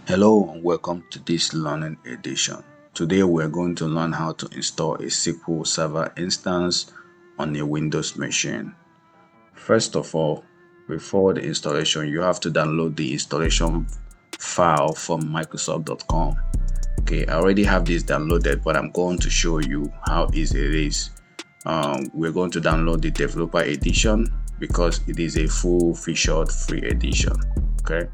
Hello and welcome to this learning edition. Today we're going to learn how to install a SQL Server instance on a Windows machine. First of all, before the installation, you have to download the installation file from Microsoft.com. Okay, I already have this downloaded, but I'm going to show you how easy it is. We're going to download the Developer Edition because it is a full-featured free edition. Okay.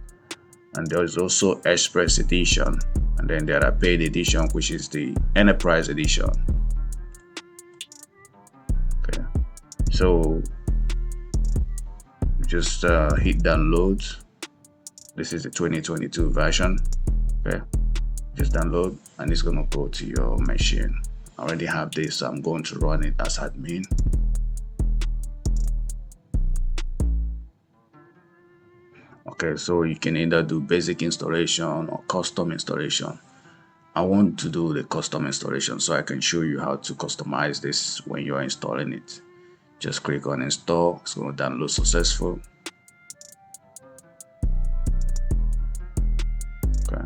And there is also Express Edition, and then there are paid edition, which is the Enterprise Edition. Okay, so just hit download. This is the 2022 version. Okay, just download and it's gonna go to your machine. I already have this, so I'm going to run it as admin. Okay, so you can either do basic installation or custom installation. I want to do the custom installation so I can show you how to customize this when you are installing it. Just click on install. It's going to download successful. Okay,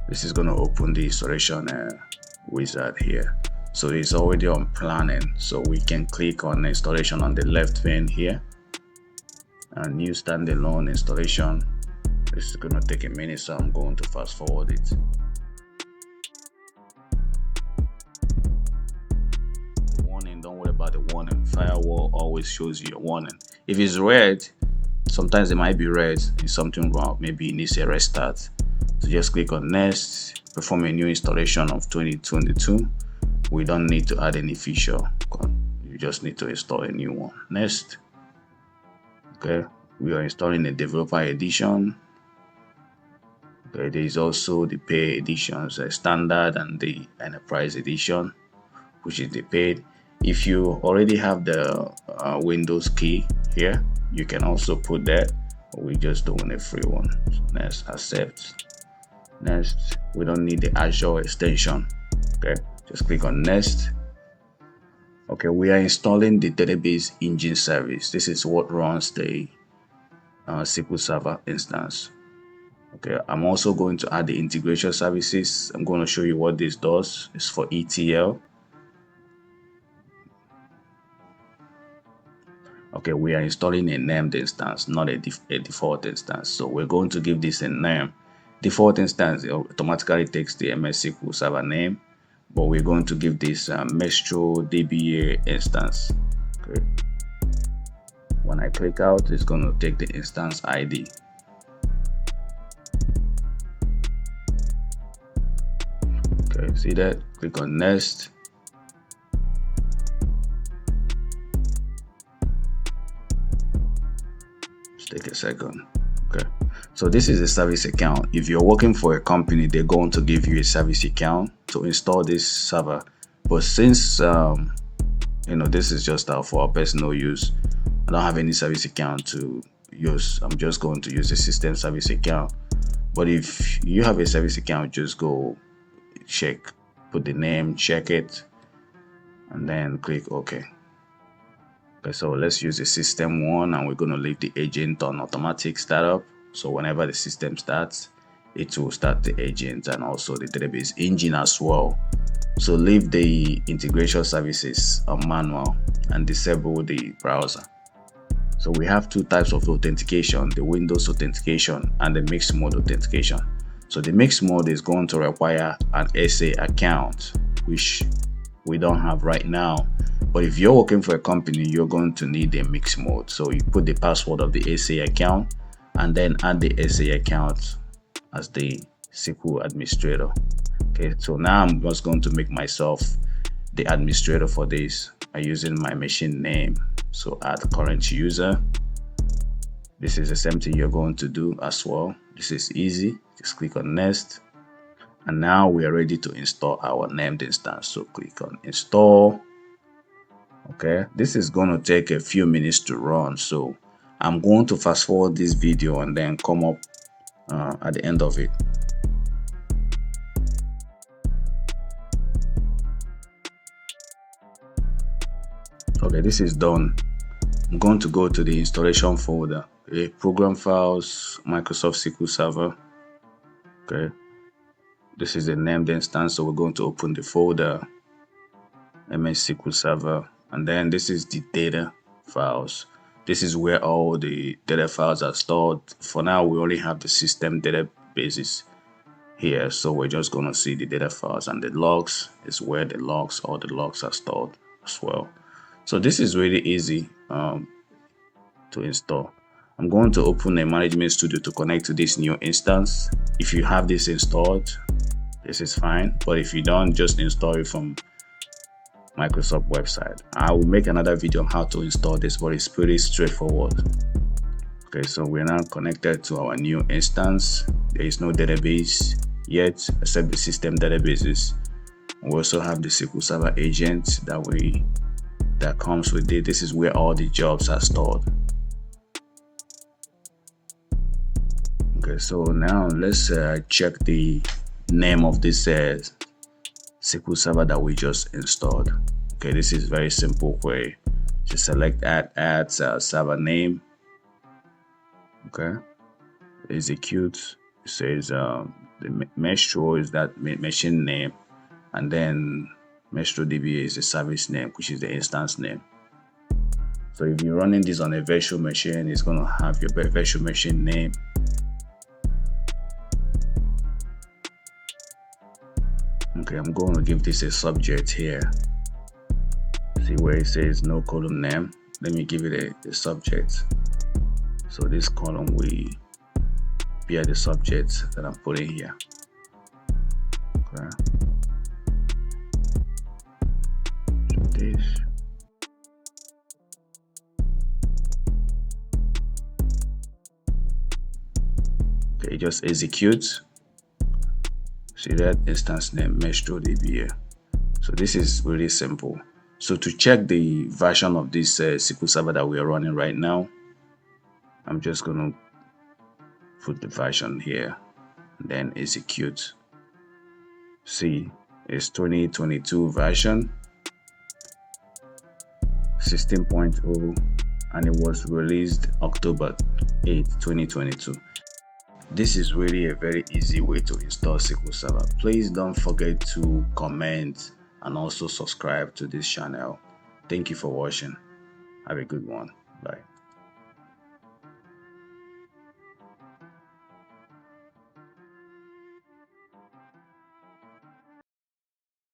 this is going to open the installation wizard here. So it's already on planning, so we can click on installation on the left pane here. A new standalone installation. This is going to take a minute, so I'm going to fast forward it. Warning, don't worry about the warning. Firewall always shows you a warning. If it's red, sometimes it might be red, there's something wrong, maybe it needs a restart. So just click on next, perform a new installation of 2022. We don't need to add any feature, you just need to install a new one. Next. Okay, we are installing a Developer Edition. Okay, there is also the paid editions, standard and the Enterprise Edition, which is the paid. If you already have the Windows key here, you can also put that. We just doing a free one. So next, accept. Next, we don't need the Azure extension. Okay, just click on next. Okay, we are installing the database engine service. This is what runs the SQL Server instance. Okay, I'm also going to add the integration services. I'm going to show you what this does. It's for ETL. Okay, we are installing a named instance, not a default instance. So we're going to give this a name. Default instance automatically takes the MS SQL Server name, but we're going to give this Metro DBA instance. Okay. When I click out, it's going to take the instance ID. Okay, see that? Click on next. Just take a second. Okay, so this is a service account. If you're working for a company, they're going to give you a service account to install this server. But since this is just for our personal use, I don't have any service account to use. I'm just going to use the system service account. But if you have a service account, just go check, put the name, check it, and then click OK. Okay, so let's use the system one, and we're going to leave the agent on automatic startup. So whenever the system starts, it will start the agent and also the database engine as well. So leave the integration services on manual and disable the browser. So we have two types of authentication, the Windows authentication and the mixed mode authentication. So the mixed mode is going to require an SA account, which we don't have right now. But if you're working for a company, you're going to need a mixed mode. So you put the password of the SA account and then add the SA account as the SQL administrator. Okay, so now I'm just going to make myself the administrator for this by using my machine name. So add current user. This is the same thing you're going to do as well. This is easy. Just click on next. And now we are ready to install our named instance. So click on install. Okay, this is going to take a few minutes to run. So I'm going to fast forward this video and then come up at the end of it. Okay, this is done. I'm going to go to the installation folder, program files, Microsoft SQL Server. Okay, this is the named instance, so we're going to open the folder MS SQL Server, and then this is the data files. This is where all the data files are stored. For now, we only have the system databases here, so we're just going to see the data files, and the logs is where all the logs are stored as well. So this is really easy to install. I'm going to open a management studio to connect to this new instance. If you have this installed, this is fine, but if you don't, just install it from Microsoft website. I will make another video on how to install this, but it's pretty straightforward. Okay, so we're now connected to our new instance. There is no database yet except the system databases. We also have the SQL Server agent that comes with it. This is where all the jobs are stored. Okay, so now let's check the name of this SQL Server that we just installed. Okay, this is very simple way. Just select add server name. Okay, execute. It says the Maestro is that machine name, and then Maestro DB is the service name, which is the instance name. So if you're running this on a virtual machine, it's going to have your virtual machine name. Okay, I'm going to give this a subject here. See where it says no column name. Let me give it a subject. So this column will be the subject that I'm putting here. Okay. So this. Okay, just execute. See that instance name Maestro DB. So this is really simple. So to check the version of this SQL Server that we are running right now, I'm just going to put the version here and then execute. See, it's 2022 version 16.0, and it was released October 8, 2022. This is really a very easy way to install SQL Server. Please don't forget to comment and also subscribe to this channel. Thank you for watching. Have a good one. Bye.